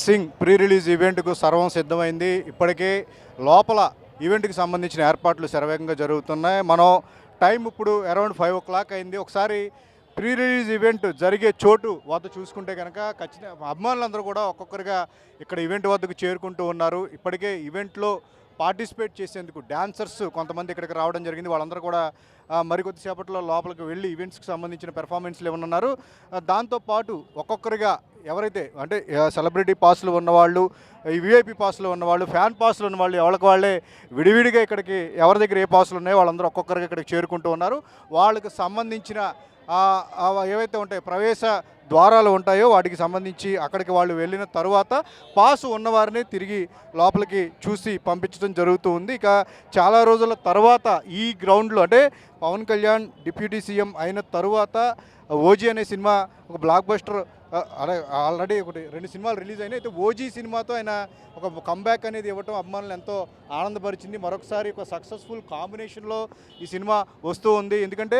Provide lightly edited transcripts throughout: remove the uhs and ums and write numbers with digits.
Singh pre release ఈవెంట్కు సర్వం సిద్ధమైంది. ఇప్పటికే లోపల ఈవెంట్కి సంబంధించిన ఏర్పాట్లు శరవేగంగా జరుగుతున్నాయి. మనం టైం ఇప్పుడు అరౌండ్ 5 అయింది. ఒకసారి ప్రీ రిలీజ్ ఈవెంట్ జరిగే చోటు వద్ద చూసుకుంటే కనుక ఖచ్చితంగా అభిమానులందరూ కూడా ఒక్కొక్కరిగా ఇక్కడ ఈవెంట్ వద్దకు చేరుకుంటూ ఉన్నారు. ఇప్పటికే ఈవెంట్లో పార్టిసిపేట్ చేసేందుకు డాన్సర్స్ కొంతమంది ఇక్కడికి రావడం జరిగింది. వాళ్ళందరూ కూడా మరికొద్దిసేపట్లో లోపలికి వెళ్ళి ఈవెంట్స్కి సంబంధించిన పెర్ఫార్మెన్స్లు ఇవ్వనున్నారు. దాంతోపాటు ఒక్కొక్కరిగా ఎవరైతే అంటే సెలబ్రిటీ పాస్లు ఉన్నవాళ్ళు, ఈ విఐపి పాస్లు ఉన్నవాళ్ళు, ఫ్యాన్ పాస్లు ఉన్నవాళ్ళు ఎవరికి వాళ్ళే విడివిడిగా ఇక్కడికి ఎవరి దగ్గర ఏ పాస్లు ఉన్నాయో వాళ్ళందరూ ఒక్కొక్కరిగా ఇక్కడికి చేరుకుంటూ ఉన్నారు. వాళ్ళకి సంబంధించిన ఏవైతే ఉంటాయో ప్రవేశ ద్వారాలు ఉంటాయో వాటికి సంబంధించి అక్కడికి వాళ్ళు వెళ్ళిన తరువాత పాసు ఉన్నవారిని తిరిగి లోపలికి చూసి పంపించడం జరుగుతూ ఉంది. ఇక చాలా రోజుల తర్వాత ఈ గ్రౌండ్లో అంటే పవన్ కళ్యాణ్ డిప్యూటీ సీఎం అయిన తరువాత ఓజీ అనే సినిమా ఒక బ్లాక్ బస్టర్ ఆల్రెడీ 2 సినిమాలు రిలీజ్ అయినాయి. అయితే ఓజీ సినిమాతో ఆయన ఒక కంబ్యాక్ అనేది ఇవ్వటం అభిమానులు ఎంతో ఆనందపరిచింది. మరొకసారి ఒక సక్సెస్ఫుల్ కాంబినేషన్లో ఈ సినిమా వస్తూ ఉంది. ఎందుకంటే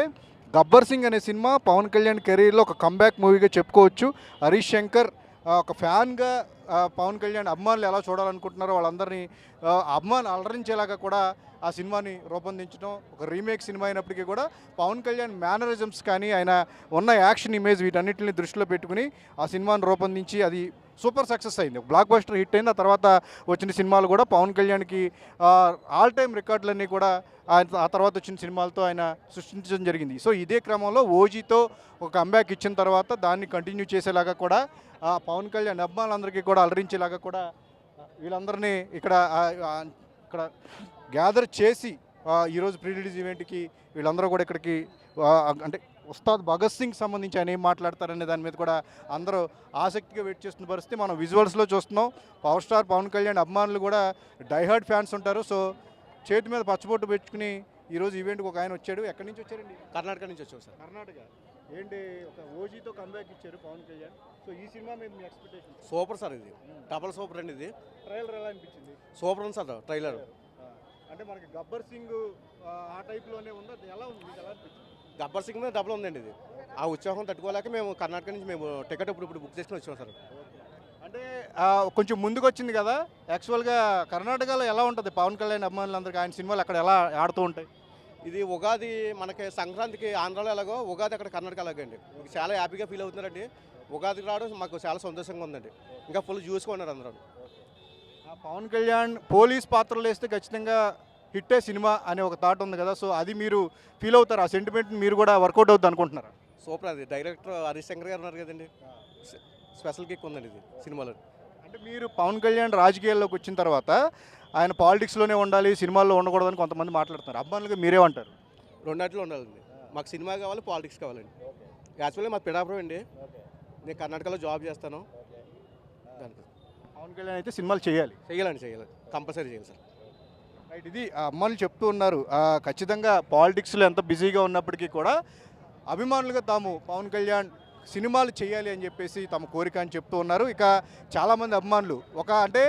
గబ్బర్ సింగ్ అనే సినిమా పవన్ కళ్యాణ్ కెరీర్లో ఒక కంబ్యాక్ మూవీగా చెప్పుకోవచ్చు. హరీష్ శంకర్ ఒక ఫ్యాన్గా పవన్ కళ్యాణ్ అభిమానులు ఎలా చూడాలనుకుంటున్నారో వాళ్ళందరినీ అభిమానులు అలరించేలాగా కూడా ఆ సినిమాని రూపొందించడం ఒక రీమేక్ సినిమా అయినప్పటికీ కూడా పవన్ కళ్యాణ్ మేనరిజమ్స్ కానీ ఆయన ఉన్న యాక్షన్ ఇమేజ్ వీటన్నిటిని దృష్టిలో పెట్టుకుని ఆ సినిమాని రూపొందించి అది సూపర్ సక్సెస్ అయింది. బ్లాక్ బస్టర్ హిట్ అయింది. ఆ తర్వాత వచ్చిన సినిమాలు కూడా పవన్ కళ్యాణ్కి ఆల్ టైమ్ రికార్డులన్నీ కూడా ఆ తర్వాత వచ్చిన సినిమాలతో ఆయన సృష్టించడం జరిగింది. సో ఇదే క్రమంలో ఓజీతో ఒక కంబ్యాక్ ఇచ్చిన తర్వాత దాన్ని కంటిన్యూ చేసేలాగా కూడా పవన్ కళ్యాణ్ అభిమానులందరికీ కూడా అలరించేలాగా కూడా వీళ్ళందరినీ ఇక్కడ గ్యాదర్ చేసి ఈరోజు ప్రీ రిలీజ్ ఈవెంట్కి వీళ్ళందరూ కూడా ఇక్కడికి అంటే ఉస్తాద్ భగత్ సింగ్ సంబంధించి ఆయన ఏం మాట్లాడతారనే దాని మీద కూడా అందరూ ఆసక్తిగా వెయిట్ చేస్తున్న పరిస్థితి మనం విజువల్స్లో చూస్తున్నాం. పవర్ స్టార్ పవన్ కళ్యాణ్ అభిమానులు కూడా డైహార్డ్ ఫ్యాన్స్ ఉంటారు. సో చేతి మీద పచ్చబొట్టు పెట్టుకుని ఈరోజు ఈవెంట్కి ఒక ఆయన వచ్చాడు. ఎక్కడి నుంచి వచ్చారండి? కర్ణాటక నుంచి వచ్చాం సార్. కర్ణాటక. ఏంటి ఒక ఓజీతో కంబ్యాక్ ఇచ్చారు పవన్ కళ్యాణ్. సో ఈ సినిమా మీద మీ ఎక్స్పెక్టేషన్? సూపర్ సార్, ఇది డబల్ సూపర్ అండి. ఇది ట్రైలర్ ఎలా అనిపించింది? సూపర్ ఉంది సార్ ట్రైలర్. అంటే మనకి గబ్బర్ సింగ్ ఆ టైప్లోనే ఉందా? ఎలా ఉంది? ఎలా అనిపించింది? గబ్బర్ సింగ్ మీద డబల్ ఉందండి. ఇది ఆ ఉత్సాహం తట్టుకోలేక మేము కర్ణాటక నుంచి మేము టికెట్ ఇప్పుడు బుక్ చేసుకుని వచ్చాం సార్. అంటే కొంచెం ముందుకు వచ్చింది కదా. యాక్చువల్గా కర్ణాటకలో ఎలా ఉంటుంది పవన్ కళ్యాణ్ అభిమానులందరికీ ఆయన సినిమాలు అక్కడ ఎలా ఆడుతూ ఉంటాయి? ఇది ఉగాది మనకి సంక్రాంతికి ఆంధ్రాలో ఎలాగో ఉగాది అక్కడ కర్ణాటక అలాగండి. చాలా హ్యాపీగా ఫీల్ అవుతున్నారండి. ఉగాదికి రావడం మాకు చాలా సంతోషంగా ఉందండి. ఇంకా ఫుల్ చూసుకున్నారు అందరూ. పవన్ కళ్యాణ్ పోలీస్ పాత్రలు వేస్తే ఖచ్చితంగా హిట్టే సినిమా అనే ఒక థాట్ ఉంది కదా. సో అది మీరు ఫీల్ అవుతారు, ఆ సెంటిమెంట్ మీరు కూడా వర్కౌట్ అవుతుంది అనుకుంటున్నారా? సూపర్. అది డైరెక్టర్ హరీష్ శంకర్ గారు ఉన్నారు కదండి, స్పెషల్ కిక్ ఉందండి ఇది సినిమాలో. అంటే మీరు పవన్ కళ్యాణ్ రాజకీయాల్లోకి వచ్చిన తర్వాత ఆయన పాలిటిక్స్లోనే ఉండాలి, సినిమాల్లో ఉండకూడదని కొంతమంది మాట్లాడుతున్నారు. అబ్బాయిలుగా మీరేమంటారు? రెండాటిలో ఉండాలండి. మాకు సినిమా కావాలి, పాలిటిక్స్ కావాలండి. యాక్చువల్లీ మాకు పిఠాపురం అండి. నేను కర్ణాటకలో జాబ్ చేస్తాను. దానికి పవన్ కళ్యాణ్ అయితే సినిమాలు చేయాలి కంపల్సరీ చేయాలి సార్. రైట్. ఇది అమ్మాయిలు చెప్తూ ఉన్నారు. ఖచ్చితంగా పాలిటిక్స్లో ఎంత బిజీగా ఉన్నప్పటికీ కూడా అభిమానులుగా తాము పవన్ కళ్యాణ్ సినిమాలు చేయాలి అని చెప్పేసి తమ కోరిక అని చెప్తూ ఉన్నారు. ఇక చాలామంది అభిమానులు అంటే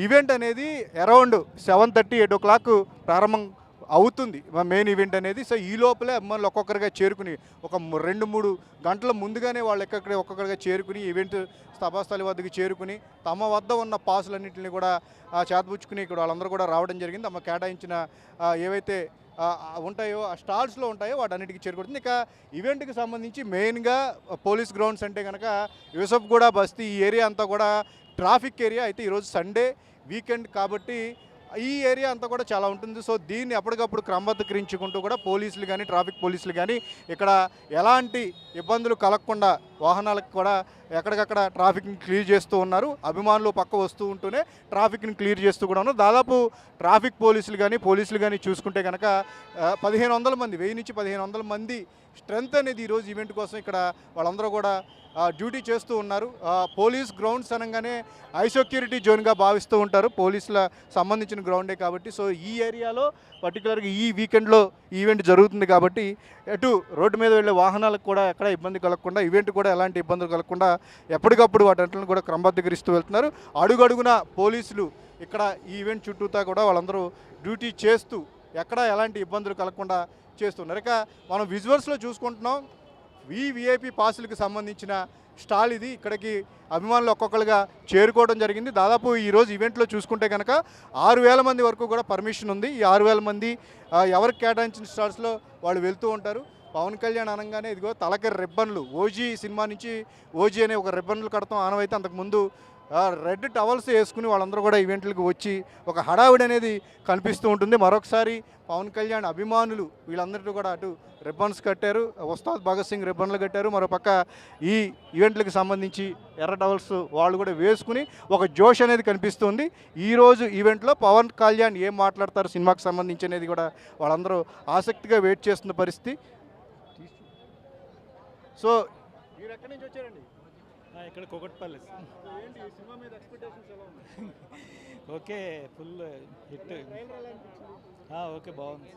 ఈవెంట్ అనేది అరౌండ్ 7:30, 8 ప్రారంభం అవుతుంది మెయిన్ ఈవెంట్ అనేది. సో ఈ లోపలే అభిమానులు ఒక్కొక్కరిగా చేరుకుని ఒక 2-3 గంటల ముందుగానే వాళ్ళు ఒక్కొక్కరిగా చేరుకుని ఈవెంట్ సభాస్థలి వద్దకు చేరుకుని తమ వద్ద ఉన్న పాసులన్నింటినీ కూడా చేతపుచ్చుకుని ఇక్కడ వాళ్ళందరూ కూడా రావడం జరిగింది. తమ కేటాయించిన ఏవైతే ఉంటాయో ఆ స్టాల్స్లో ఉంటాయో వాటన్నిటికీ చేరుకుంటుంది. ఇక ఈవెంట్కి సంబంధించి మెయిన్గా పోలీస్ గ్రౌండ్స్ అంటే కనుక యూసఫ్గూడ, బస్తీ ఈ ఏరియా అంతా కూడా ట్రాఫిక్ ఏరియా. అయితే ఈరోజు సండే వీకెండ్ కాబట్టి ఈ ఏరియా అంతా కూడా చాలా ఉంటుంది. సో దీన్ని అప్పటికప్పుడు క్రమబద్ధీకరించుకుంటూ కూడా పోలీసులు కానీ ట్రాఫిక్ పోలీసులు కానీ ఇక్కడ ఎలాంటి ఇబ్బందులు కలగకుండా వాహనాలకు కూడా ఎక్కడికక్కడ ట్రాఫిక్ని క్లియర్ చేస్తూ ఉన్నారు. అభిమానులు పక్క వస్తూ ఉంటూనే ట్రాఫిక్ని క్లియర్ చేస్తూ కూడా ఉన్నారు. దాదాపు ట్రాఫిక్ పోలీసులు కానీ చూసుకుంటే కనుక 1500 మంది, 1000 నుంచి 1500 మంది స్ట్రెంత్ అనేది ఈరోజు ఈవెంట్ కోసం ఇక్కడ వాళ్ళందరూ కూడా డ్యూటీ చేస్తూ ఉన్నారు. పోలీస్ గ్రౌండ్స్ అనగానే హై సెక్యూరిటీ జోన్గా భావిస్తూ ఉంటారు, పోలీసుల సంబంధించిన గ్రౌండే కాబట్టి. సో ఈ ఏరియాలో పర్టికులర్గా ఈ వీకెండ్లో ఈవెంట్ జరుగుతుంది కాబట్టి ఎటు రోడ్డు మీద వెళ్ళే వాహనాలకు కూడా ఎక్కడ ఇబ్బంది కలగకుండా, ఈవెంట్ కూడా ఎలాంటి ఇబ్బందులు కలగకుండా ఎప్పటికప్పుడు వాటిని కూడా క్రమబద్ధీకరిస్తూ వెళ్తున్నారు. అడుగడుగున పోలీసులు ఇక్కడ ఈ ఈవెంట్ చుట్టూతా కూడా వాళ్ళందరూ డ్యూటీ చేస్తూ ఎక్కడ ఎలాంటి ఇబ్బందులు కలగకుండా చేస్తున్నారు. ఇక మనం విజువల్స్లో చూసుకుంటున్నాం. విఐపి పాసులకు సంబంధించిన స్టాల్ ఇది. ఇక్కడికి అభిమానులు ఒక్కొక్కరుగా చేరుకోవడం జరిగింది. దాదాపు ఈరోజు ఈవెంట్లో చూసుకుంటే కనుక 6,000 మంది వరకు కూడా పర్మిషన్ ఉంది. ఈ 6,000 మంది ఎవరికి కేటాయించిన స్టాల్స్లో వాళ్ళు వెళ్తూ ఉంటారు. పవన్ కళ్యాణ్ అనగానే ఇదిగో తలకి రిబ్బన్లు, ఓజీ సినిమా నుంచి ఓజీ అనే ఒక రిబ్బన్లు కడతాం ఆనవైతే. అంతకుముందు రెడ్ టవల్స్ వేసుకుని వాళ్ళందరూ కూడా ఈవెంట్లకు వచ్చి ఒక హడావిడి అనేది కనిపిస్తూ ఉంటుంది. మరొకసారి పవన్ కళ్యాణ్ అభిమానులు వీళ్ళందరినీ కూడా అటు రిబ్బన్స్ కట్టారు, ఉస్తాద్ భగత్ సింగ్ రిబ్బన్లు కట్టారు. మరోపక్క ఈ ఈవెంట్లకు సంబంధించి ఎర్ర టవల్స్ వాళ్ళు కూడా వేసుకుని ఒక జోష్ అనేది కనిపిస్తుంది. ఈరోజు ఈవెంట్లో పవన్ కళ్యాణ్ ఏం మాట్లాడతారు సినిమాకి సంబంధించి అనేది కూడా వాళ్ళందరూ ఆసక్తిగా వెయిట్ చేస్తున్న పరిస్థితి. సో మీరు ఎక్కడి నుంచి వచ్చారండి? ఇక్కడ కొకట్పల్లి. ఏంటి ఈ సినిమా మీద ఎక్స్పెక్టేషన్స్ ఎలా ఉన్నాయి? Okay, full hit. ఓకే, బాగుంది.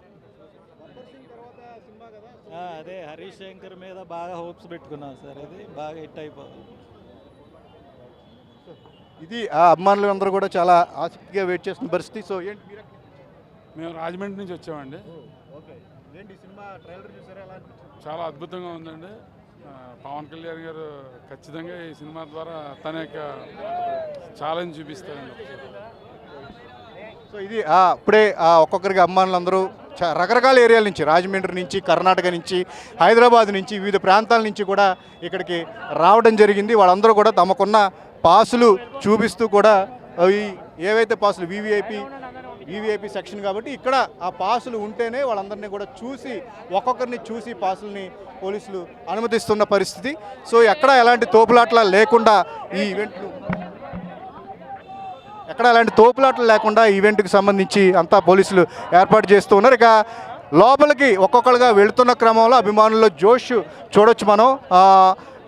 అదే హరీష్ శంకర్ మీద బాగా హోప్స్ పెట్టుకున్నాం సార్, అది బాగా హిట్ అయిపోతుంది. ఇది ఆ అభిమానులు అందరూ కూడా చాలా ఆసక్తిగా వెయిట్ చేస్తున్న పరిస్థితి. సో ఏంటి మీరు? మేము రాజమండ్రి నుంచి వచ్చామండి. ఓకే, ఏంటి సినిమా ట్రైలర్ చూసారా? ఎలా అనిపించింది? చాలా అద్భుతంగా ఉందండి. పవన్ కళ్యాణ్ గారు ఖచ్చితంగా ఈ సినిమా ద్వారా తన యొక్క ఛాలెంజ్ చూపిస్తారండి. సో ఇది ఇప్పుడే ఒక్కొక్కరికి అభిమానులందరూ రకరకాల ఏరియాల నుంచి, రాజమండ్రి నుంచి, కర్ణాటక నుంచి, హైదరాబాద్ నుంచి, వివిధ ప్రాంతాల నుంచి కూడా ఇక్కడికి రావడం జరిగింది. వాళ్ళందరూ కూడా తమకున్న పాసులు చూపిస్తూ కూడా అవి ఏవైతే పాసులు వీవీఐపీ సెక్షన్ కాబట్టి ఇక్కడ ఆ పాసులు ఉంటేనే వాళ్ళందరినీ కూడా చూసి ఒక్కొక్కరిని చూసి పాసుల్ని పోలీసులు అనుమతిస్తున్న పరిస్థితి. సో ఎక్కడ ఎలాంటి తోపులాట్ల లేకుండా ఈ ఈవెంట్కి సంబంధించి అంతా పోలీసులు ఏర్పాటు చేస్తూ ఉన్నారు. ఇక లోపలికి ఒక్కొక్కరుగా వెళుతున్న క్రమంలో అభిమానుల్లో జోష్ చూడొచ్చు మనం.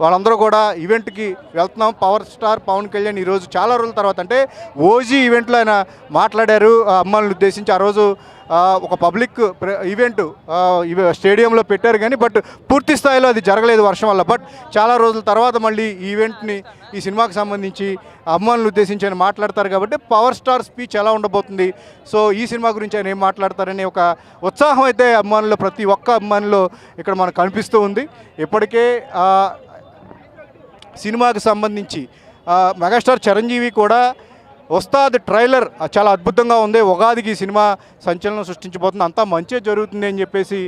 వాళ్ళందరూ కూడా ఈవెంట్కి వెళ్తున్నాం. పవర్ స్టార్ పవన్ కళ్యాణ్ ఈరోజు చాలా రోజుల తర్వాత, అంటే ఓజీ ఈవెంట్లో ఆయన మాట్లాడారు అభిమానులను ఉద్దేశించి. ఆ రోజు ఒక పబ్లిక్ ఈవెంట్ స్టేడియంలో పెట్టారు కానీ బట్ పూర్తి స్థాయిలో అది జరగలేదు వర్షం వల్ల. బట్ చాలా రోజుల తర్వాత మళ్ళీ ఈ ఈవెంట్ని ఈ సినిమాకి సంబంధించి అభిమానులు ఉద్దేశించి ఆయన మాట్లాడతారు కాబట్టి పవర్ స్టార్ స్పీచ్ ఎలా ఉండబోతుంది, సో ఈ సినిమా గురించి ఆయన ఏం మాట్లాడతారనే ఒక ఉత్సాహం అయితే అభిమానులు, ప్రతి ఒక్క అభిమానులు ఇక్కడ మనకు కనిపిస్తూ ఉంది. ఇప్పటికే సినిమాకి సంబంధించి మెగాస్టార్ చిరంజీవి కూడా ఉస్తాద్ ట్రైలర్ చాలా అద్భుతంగా ఉంది, ఉగాదికి సినిమా సంచలనం సృష్టించబోతుంది, అంతా మంచిగా జరుగుతుంది అని చెప్పేసి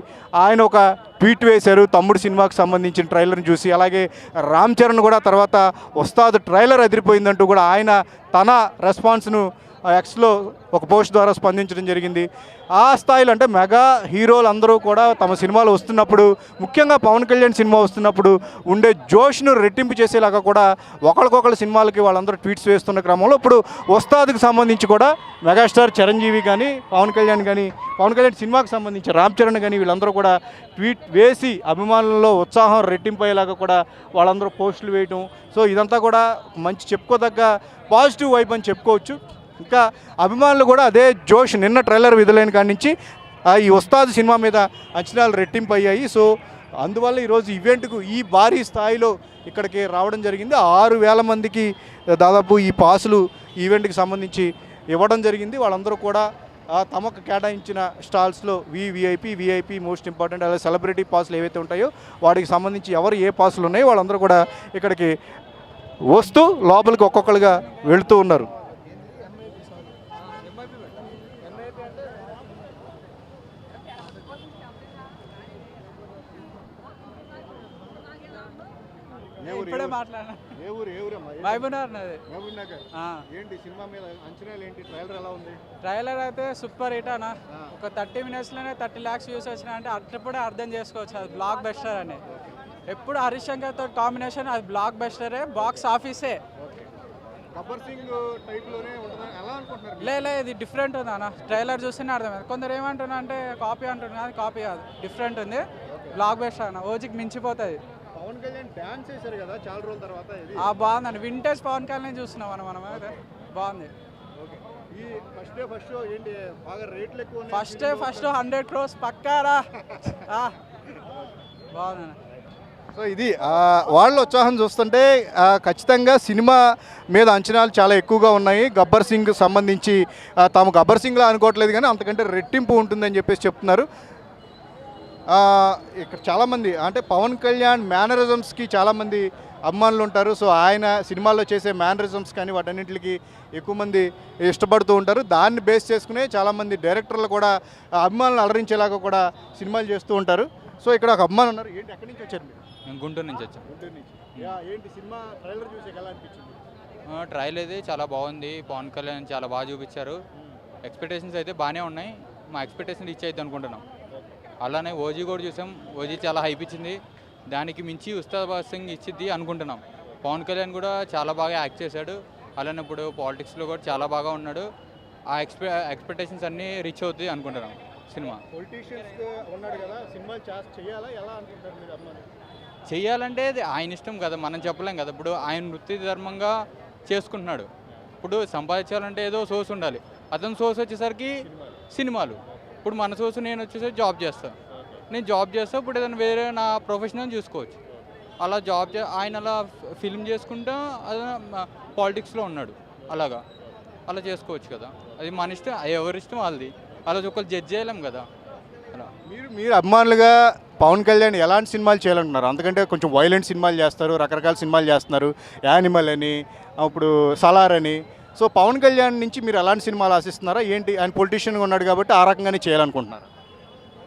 ఆయన ఒక ట్వీట్ వేశారు తమ్ముడు సినిమాకి సంబంధించిన ట్రైలర్ని చూసి. అలాగే రామ్ చరణ్ కూడా తర్వాత ఉస్తాద్ ట్రైలర్ అదిరిపోయిందంటూ కూడా ఆయన తన రెస్పాన్స్ను ఎక్స్లో ఒక పోస్ట్ ద్వారా స్పందించడం జరిగింది. ఆ స్థాయిలో అంటే మెగా హీరోలు అందరూ కూడా తమ సినిమాలు వస్తున్నప్పుడు, ముఖ్యంగా పవన్ కళ్యాణ్ సినిమా వస్తున్నప్పుడు ఉండే జోష్ను రెట్టింపు చేసేలాగా కూడా ఒకరికొకరు సినిమాలకి వాళ్ళందరూ ట్వీట్స్ వేస్తున్న క్రమంలో ఇప్పుడు ఉస్తాద్కి సంబంధించి కూడా మెగాస్టార్ చిరంజీవి కానీ పవన్ కళ్యాణ్ సినిమాకి సంబంధించి రామ్ చరణ్ కానీ వీళ్ళందరూ కూడా ట్వీట్ వేసి అభిమానులలో ఉత్సాహం రెట్టింపు అయ్యేలాగా కూడా వాళ్ళందరూ పోస్టులు వేయటం. సో ఇదంతా కూడా మంచి చెప్పుకోదగ్గ పాజిటివ్ వైబ్ అని చెప్పుకోవచ్చు. ఇంకా అభిమానులు కూడా అదే జోష్ నిన్న ట్రైలర్ విడుదలైన కాడి నుంచి ఈ ఉస్తాద్ సినిమా మీద అంచనాలు రెట్టింపు అయ్యాయి. సో అందువల్ల ఈరోజు ఈవెంట్కు ఈ భారీ స్థాయిలో ఇక్కడికి రావడం జరిగింది. 6,000 మందికి దాదాపు ఈ పాసులు ఈవెంట్కి సంబంధించి ఇవ్వడం జరిగింది. వాళ్ళందరూ కూడా తమకు కేటాయించిన స్టాల్స్లో విఐపి మోస్ట్ ఇంపార్టెంట్, అలాగే సెలబ్రిటీ పాసులు ఏవైతే ఉంటాయో వాటికి సంబంధించి ఎవరు ఏ పాసులు ఉన్నాయో వాళ్ళందరూ కూడా ఇక్కడికి వస్తూ లోపలికి ఒక్కొక్కరుగా వెళుతూ ఉన్నారు. ఇప్పుడే మాట్లాడినా. ఏంటి సినిమా మీద అంచనాలు ఏంటి? ట్రైలర్ ఎలా ఉంది? ట్రైలర్ అయితే సూపర్ హిట్ అన్న. ఒక 30 మినిట్స్లోనే 30 lakhs వ్యూస్ వచ్చినాయి అంటే అప్పుడే అర్థం చేసుకోవచ్చు అది బ్లాక్ బస్టర్ అని. ఎప్పుడు హరీష్ శంకర్ తోటి కాంబినేషన్ అది బ్లాక్ బస్టరే, బాక్స్ ఆఫీసే. గబ్బర్ సింగ్ టైప్లోనే ఉంటుందా ఎలా అనుకుంటున్నారు? లే ఇది డిఫరెంట్ ఉంది అన్న. ట్రైలర్ చూస్తేనే అర్థమైంది. కొందరు ఏమంటున్నా అంటే కాపీ అంటున్నారు, అది కాపీ కాదు, డిఫరెంట్ ఉంది, బ్లాక్ బస్టర్ అన్న. ఓజీకి మించిపోతుంది. పవన్ కళ్యాణ్ డాన్స్ చేశారు కదా చాలా రోజుల తర్వాత, ఇది బాగుందండి. వింటేజ్ పవన్ కళ్యాణ్ చూస్తున్నాం మనం అయితే బాగుంది. ఈ ఫస్ట్ షో ఏంటి బాగా రేట్లు ఎక్కువ? First 100 crores పక్కారా. బాగుందన్న. సో ఇది వాళ్ళ ఉత్సాహం చూస్తుంటే ఖచ్చితంగా సినిమా మీద అంచనాలు చాలా ఎక్కువగా ఉన్నాయి. గబ్బర్ సింగ్ సంబంధించి తాము గబ్బర్ సింగ్లా అనుకోవట్లేదు కానీ అంతకంటే రెట్టింపు ఉంటుందని చెప్పేసి చెప్తున్నారు. ఇక్కడ చాలామంది అంటే పవన్ కళ్యాణ్ మేనరిజమ్స్కి చాలామంది అభిమానులు ఉంటారు. సో ఆయన సినిమాల్లో చేసే మేనరిజమ్స్ కానీ వాటన్నింటికి ఎక్కువ మంది ఇష్టపడుతూ ఉంటారు. దాన్ని బేస్ చేసుకునే చాలామంది డైరెక్టర్లు కూడా అభిమానులు అలరించేలాగా కూడా సినిమాలు చేస్తూ ఉంటారు. సో ఇక్కడ ఒక అభిమానులు ఉన్నారు. ఏంటి ఎక్కడి నుంచి వచ్చారు మీరు? మేము గుంటూరు నుంచి వచ్చాం. గుంటూరు నుంచి. ఏంటి సినిమా ట్రైలర్ చూసి ఎలా అనిపించింది? ట్రయల్ అయితే చాలా బాగుంది. పవన్ కళ్యాణ్ చాలా బాగా చూపించారు. ఎక్స్పెక్టేషన్స్ అయితే బాగానే ఉన్నాయి. మా ఎక్స్పెక్టేషన్ రీచ్ అయితే అనుకుంటున్నాం. అలానే ఓజీ కూడా చూసాం. ఓజీ చాలా హైప్ ఇచ్చింది. దానికి మించి ఉస్తాద్ భగత్ సింగ్ ఇచ్చిద్ది అనుకుంటున్నాం. పవన్ కళ్యాణ్ కూడా చాలా బాగా యాక్ట్ చేశాడు. అలానే ఇప్పుడు పాలిటిక్స్లో కూడా చాలా బాగా ఉన్నాడు. ఆ ఎక్స్పెక్టేషన్స్ అన్నీ రీచ్ అవుతుంది అనుకుంటున్నాం సినిమా. పొలిటీషియన్స్ ఉన్నాడు కదా, సినిమాలు చేయాలా ఎలా అనుకుంటారు మీరు అభిమానులు? చెయ్యాలంటే అది ఆయన ఇష్టం కదా, మనం చెప్పలేం కదా. ఇప్పుడు ఆయన వృత్తి ధర్మంగా చేసుకుంటున్నాడు. ఇప్పుడు సంపాదించాలంటే ఏదో సోర్స్ ఉండాలి. అతని సోర్స్ వచ్చేసరికి సినిమాలు. ఇప్పుడు మన సోర్స్ నేను వచ్చేసరికి జాబ్ చేస్తాను. నేను జాబ్ చేస్తా. ఇప్పుడు ఏదైనా వేరే నా ప్రొఫెషనల్ చూసుకోవచ్చు. అలా ఆయన అలా ఫిల్మ్ చేసుకుంటా అదే పాలిటిక్స్లో ఉన్నాడు. అలా చేసుకోవచ్చు కదా. అది మన ఇష్టం, ఎవరిష్టం వాళ్ళది. అలా ఒకళ్ళు జడ్జ్ చేయలేం కదా. అలా మీరు అభిమానులుగా పవన్ కళ్యాణ్ ఎలాంటి సినిమాలు చేయాలనుకున్నారు? అందుకంటే కొంచెం వైలెంట్ సినిమాలు చేస్తారు, రకరకాల సినిమాలు చేస్తున్నారు. యానిమల్ అని, ఇప్పుడు సలార్ అని. సో పవన్ కళ్యాణ్ నుంచి మీరు ఎలాంటి సినిమాలు ఆశిస్తున్నారా ఏంటి? ఆయన పొలిటీషియన్గా ఉన్నాడు కాబట్టి ఆ రకంగానే చేయాలనుకుంటున్నారు.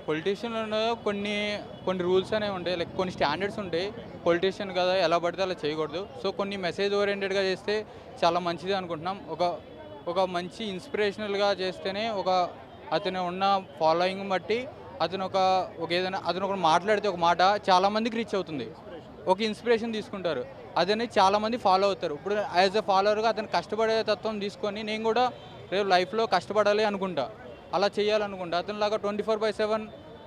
పొలిటీషియన్లో కొన్ని రూల్స్ అనేవి ఉంటాయి. లైక్ కొన్ని స్టాండర్డ్స్ ఉంటాయి. పొలిటీషియన్ కదా ఎలా పడితే అలా చేయకూడదు. సో కొన్ని మెసేజ్ ఓరియంటెడ్గా చేస్తే చాలా మంచిది అనుకుంటున్నాం. ఒక మంచి ఇన్స్పిరేషనల్గా చేస్తేనే అతను ఉన్న ఫాలోయింగ్ బట్టి అతను ఒక మాట్లాడితే ఒక మాట చాలామందికి రీచ్ అవుతుంది. ఒక ఇన్స్పిరేషన్ తీసుకుంటారు. అదని చాలామంది ఫాలో అవుతారు. ఇప్పుడు యాజ్ ఎ ఫాలోవర్గా అతను కష్టపడే తత్వం తీసుకొని నేను కూడా రేపు లైఫ్లో కష్టపడాలి అనుకుంటా. అలా చేయాలనుకుంటా. అతనిలాగా 24/7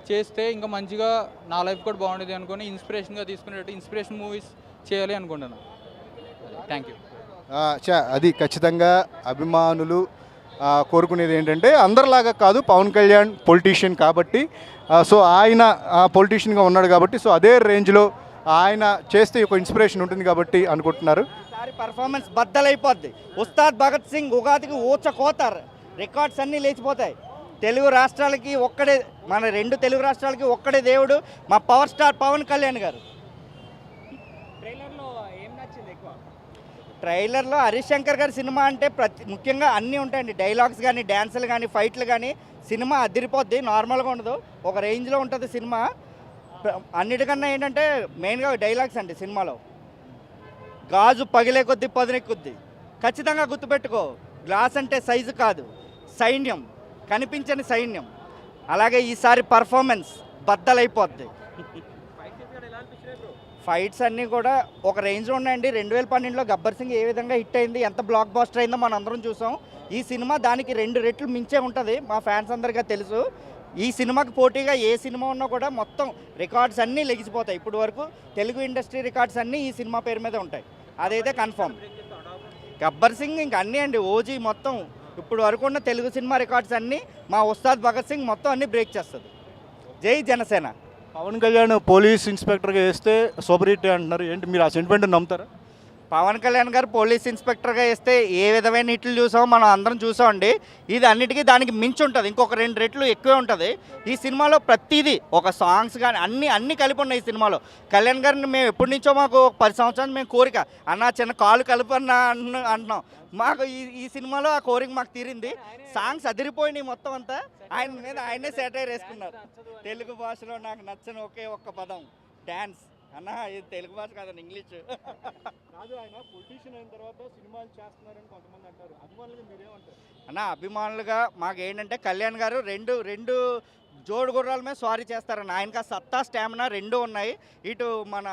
చేస్తే ఇంకా మంచిగా నా లైఫ్ కూడా బాగుండేది అనుకుని ఇన్స్పిరేషన్గా తీసుకునేటట్టు ఇన్స్పిరేషన్ మూవీస్ చేయాలి అనుకుంటున్నాను. Thank you. అది ఖచ్చితంగా అభిమానులు కోరుకునేది ఏంటంటే అందరిలాగా కాదు, పవన్ కళ్యాణ్ పొలిటీషియన్ కాబట్టి, సో ఆయన పొలిటీషియన్గా ఉన్నాడు కాబట్టి, సో అదే రేంజ్లో ఆయన చేస్తే ఒక ఇన్స్పిరేషన్ ఉంటుంది కాబట్టి అనుకుంటున్నారు. ఈసారి పర్ఫార్మెన్స్ బద్దలైపోద్ది. ఉస్తాద్ భగత్ సింగ్ ఉగాదికి ఊచకోతారు. రికార్డ్స్ అన్నీ లేచిపోతాయి. తెలుగు రాష్ట్రాలకి ఒక్కడే, మన 2 తెలుగు రాష్ట్రాలకి ఒక్కడే దేవుడు మా పవర్ స్టార్ పవన్ కళ్యాణ్ గారు. ట్రైలర్లో హరీష్ శంకర్ గారి సినిమా అంటే ముఖ్యంగా అన్నీ ఉంటాయండి. డైలాగ్స్ కానీ, డ్యాన్సులు కానీ, ఫైట్లు కానీ సినిమా అదిరిపోద్ది. నార్మల్గా ఉండదు, ఒక రేంజ్లో ఉంటుంది సినిమా. అన్నిటికన్నా ఏంటంటే మెయిన్గా డైలాగ్స్ అండి సినిమాలో. గాజు పగిలే కొద్దీ పదునెక్కుద్ది. ఖచ్చితంగా గుర్తుపెట్టుకో, గ్లాస్ అంటే సైజు కాదు, సైన్యం, కనిపించని సైన్యం. అలాగే ఈసారి పర్ఫార్మెన్స్ బద్దలైపోద్ది. ఫైట్స్ అన్నీ కూడా ఒక రేంజ్లో ఉన్నాయండి. 2012లో గబ్బర్ సింగ్ ఏ విధంగా హిట్ అయింది, ఎంత బ్లాక్ బాస్టర్ అయిందో మనం అందరం చూసాం. ఈ సినిమా దానికి 2 రెట్లు మించే ఉంటుంది. మా ఫ్యాన్స్ అందరికీ తెలుసు. ఈ సినిమాకి పోటీగా ఏ సినిమా ఉన్నా కూడా మొత్తం రికార్డ్స్ అన్నీ లెగిసిపోతాయి. ఇప్పుడు వరకు తెలుగు ఇండస్ట్రీ రికార్డ్స్ అన్నీ ఈ సినిమా పేరు మీద ఉంటాయి. అదైతే కన్ఫర్మ్. గబ్బర్ సింగ్ ఇంక అన్నీ అండి, ఓజీ మొత్తం ఇప్పుడు వరకు ఉన్న తెలుగు సినిమా రికార్డ్స్ అన్నీ మా ఉస్తాద్ భగత్ సింగ్ మొత్తం అన్నీ బ్రేక్ చేస్తుంది. జై జనసేన. పవన్ కళ్యాణ్ పోలీస్ ఇన్స్పెక్టర్గా వేస్తే సూపర్ హిట్ అంటున్నారు. ఏంటి మీరు ఆ సెంటిమెంట్ నమ్ముతారా? పవన్ కళ్యాణ్ గారు పోలీస్ ఇన్స్పెక్టర్గా వేస్తే ఏ విధమైన హిట్లు చూసామో మనం అందరం చూసామండి. ఇది అన్నిటికీ దానికి మించి ఉంటుంది, ఇంకొక 2 రెట్లు ఎక్కువే ఉంటుంది. ఈ సినిమాలో ప్రతిదీ ఒక సాంగ్స్ కానీ అన్నీ కలిపి ఉన్నాయి ఈ సినిమాలో. కళ్యాణ్ గారిని మేము ఎప్పటి నుంచో మాకు 10 సంవత్సరాలు మేము కోరిక, అన్న చిన్న కాలు కలుపన్న అంటున్నాం. మాకు ఈ సినిమాలో ఆ కోరిక మాకు తీరింది. సాంగ్స్ అదిరిపోయినాయి మొత్తం అంతా. ఆయన మీద ఆయనే సెటైర్ వేసుకున్నారు. తెలుగు భాషలో నాకు నచ్చని ఒకే ఒక్క పదం డ్యాన్స్. అన్న ఇది తెలుగు భాష కాదండి, ఇంగ్లీష్. కాదు, ఆయన పొలిటీషియన్ అయిన తర్వాత సినిమాలు చేస్తున్నారని కొంతమంది అంటారు. అభిమానులుగా మీరేమంటారు? అన్న అభిమానులుగా మాకు ఏంటంటే కళ్యాణ్ గారు రెండు జోడు గుర్రాల మీద స్వారీ చేస్తారన్న. ఆయనకి ఆ సత్తా, స్టామినా 2 ఉన్నాయి. ఇటు మన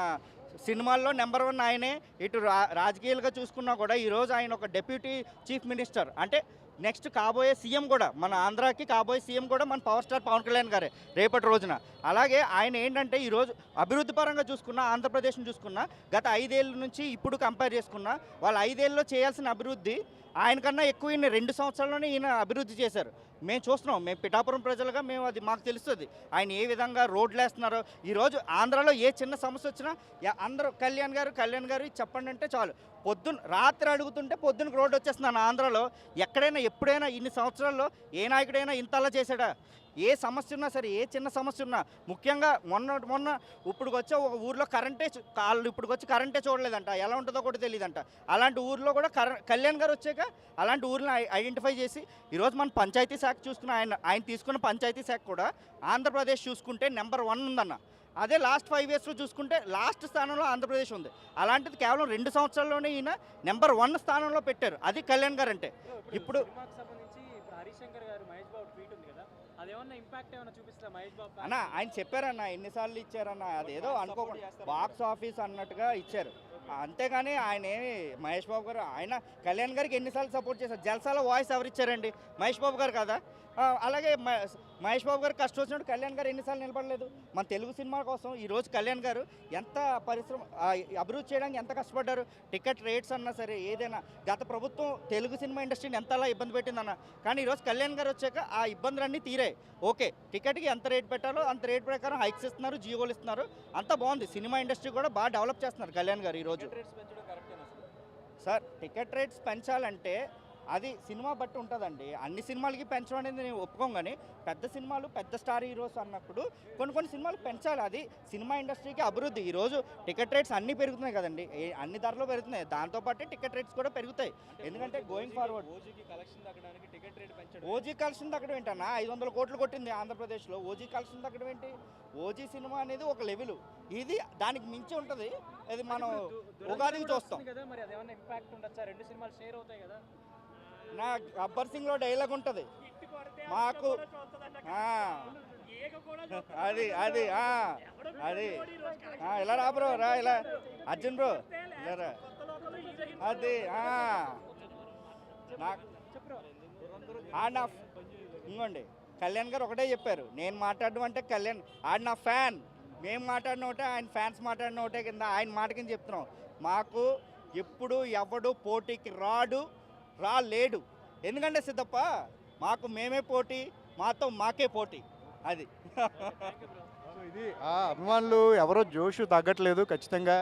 సినిమాల్లో నెంబర్ 1 ఆయనే. ఇటు రాజకీయాలుగా చూసుకున్నా కూడా ఈరోజు ఆయన ఒక డెప్యూటీ చీఫ్ మినిస్టర్. అంటే నెక్స్ట్ కాబోయే సీఎం కూడా, మన ఆంధ్రాకి కాబోయే సీఎం కూడా మన పవర్ స్టార్ పవన్ కళ్యాణ్ గారే రేపటి రోజున. అలాగే ఆయన ఏంటంటే ఈరోజు అభివృద్ధి పరంగా చూసుకున్నా, ఆంధ్రప్రదేశ్ని చూసుకున్నా, గత 5 ఏళ్ళ నుంచి ఇప్పుడు కంపేర్ చేసుకున్నా, వాళ్ళు 5 ఏళ్ళలో చేయాల్సిన అభివృద్ధి ఆయనకన్నా ఎక్కువ 2 సంవత్సరాల్లోనే ఈయన అభివృద్ధి చేశారు. మేము చూస్తున్నాం, మేము పిఠాపురం ప్రజలుగా మేము అది మాకు తెలుస్తుంది ఆయన ఏ విధంగా రోడ్లు వేస్తున్నారో. ఈరోజు ఆంధ్రాలో ఏ చిన్న సమస్య వచ్చినా అందరూ కళ్యాణ్ గారు ఇది చెప్పండి అంటే చాలు. రాత్రి అడుగుతుంటే పొద్దున్నకు రోడ్డు వచ్చేస్తున్నాను ఆంధ్రాలో. ఎక్కడైనా ఎప్పుడైనా ఇన్ని సంవత్సరాల్లో ఏ నాయకుడైనా ఇంతలా చేశాడా? ఏ సమస్య ఉన్నా సరే, ఏ చిన్న సమస్య ఉన్నా, ముఖ్యంగా మొన్న ఇప్పుడు వచ్చే ఒక ఊర్లో ఇప్పుడు వచ్చి కరెంటే చూడలేదంట, ఎలా ఉంటుందో కూడా తెలియదంట. అలాంటి ఊర్లో కూడా కళ్యాణ్ గారు వచ్చాక అలాంటి ఊర్లను ఐడెంటిఫై చేసి ఈరోజు మన పంచాయతీ శాఖ చూసుకున్న ఆయన తీసుకున్న పంచాయతీ శాఖ కూడా ఆంధ్రప్రదేశ్ చూసుకుంటే నెంబర్ 1 ఉందన్న. అదే లాస్ట్ 5 ఇయర్స్లో చూసుకుంటే లాస్ట్ స్థానంలో ఆంధ్రప్రదేశ్ ఉంది. అలాంటిది కేవలం 2 సంవత్సరాల్లోనే ఈయన నెంబర్ 1 స్థానంలో పెట్టారు. అది కళ్యాణ్ గారు అంటే. ఇప్పుడు అన్న ఆయన చెప్పారన్న, ఎన్నిసార్లు ఇచ్చారన్న, అదేదో అనుకోకుండా బాక్స్ ఆఫీస్ అన్నట్టుగా ఇచ్చారు. అంతేగాని ఆయన మహేష్ బాబు గారు కళ్యాణ్ గారికి ఎన్నిసార్లు సపోర్ట్ చేశారు? జల్సాలో వాయిస్ ఎవరు ఇచ్చారండి? మహేష్ బాబు గారు కదా. అలాగే మహేష్ బాబు గారు కష్టం వచ్చినప్పుడు కళ్యాణ్ గారు ఎన్నిసార్లు నిలబడలేదు మన తెలుగు సినిమా కోసం? ఈరోజు కళ్యాణ్ గారు ఎంత పరిశ్రమ అభివృద్ధి చేయడానికి ఎంత కష్టపడ్డారు. టికెట్ రేట్స్ అన్నా సరే ఏదైనా గత ప్రభుత్వం తెలుగు సినిమా ఇండస్ట్రీని ఎంతలా ఇబ్బంది పెట్టిందన్న. కానీ ఈరోజు కళ్యాణ్ గారు వచ్చాక ఆ ఇబ్బందులన్నీ తీరాయి. ఓకే, టికెట్కి ఎంత రేట్ పెట్టాలో అంత రేట్ ప్రకారం హైక్స్ ఇస్తున్నారు, జియోలు ఇస్తున్నారు, అంతా బాగుంది. సినిమా ఇండస్ట్రీ కూడా బాగా డెవలప్ చేస్తున్నారు కళ్యాణ్ గారు ఈరోజు. సార్ టికెట్ రేట్స్ పెంచాలంటే అది సినిమా బట్టి ఉంటుందండి. అన్ని సినిమాలకి పెంచడం అనేది నేను ఒప్పుకోం. కానీ పెద్ద సినిమాలు పెద్ద స్టార్ హీరోస్ అన్నప్పుడు కొన్ని సినిమాలు పెంచాలి. అది సినిమా ఇండస్ట్రీకి అభివృద్ధి. ఈరోజు టికెట్ రేట్స్ అన్నీ పెరుగుతున్నాయి కదండి, అన్ని ధరలు పెరుగుతున్నాయి. దాంతోపాటు టికెట్ రేట్స్ కూడా పెరుగుతాయి. ఎందుకంటే గోయింగ్ ఫార్వర్డ్ ఓజీ కలెక్షన్ తగ్గడం ఏంటన్నా? 500 కోట్లు కొట్టింది ఆంధ్రప్రదేశ్లో. ఓజీ కలెక్షన్ తగ్గడం ఏంటి? ఓజీ సినిమా అనేది ఒక లెవెల్, ఇది దానికి మించి ఉంటుంది. అది మనం ఉగాదికి చూస్తాం. నా గబ్బర్ సింగ్లో డైలాగ్ ఉంటుంది మాకు, అది అది అది ఇలా రా బ్రో, రా ఇలా అర్జున్ బ్రో, ఇలా రా. అది ఇంకోండి కళ్యాణ్ గారు ఒకటే చెప్పారు, నేను మాట్లాడడం అంటే కళ్యాణ్ ఆడు నా ఫ్యాన్, మేము మాట్లాడిన ఒకటే, ఆయన ఫ్యాన్స్ మాట్లాడిన ఒకటే కింద ఆయన మాట కింద చెప్తున్నాం. మాకు ఎప్పుడు ఎవడు పోటీకి రాలేడు. ఎందుకంటే సిద్ధప్ప మాకు మేమే పోటీ, మాకే పోటీ. అది సో ఇది అభిమానులు ఎవరో జోషు తగ్గట్లేదు. ఖచ్చితంగా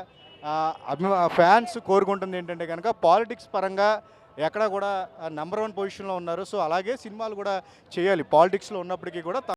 ఫ్యాన్స్ కోరుకుంటుంది ఏంటంటే కనుక పాలిటిక్స్ పరంగా ఎక్కడ కూడా నెంబర్ 1 పొజిషన్లో ఉన్నారు. సో అలాగే సినిమాలు కూడా చేయాలి. పాలిటిక్స్లో ఉన్నప్పటికీ కూడా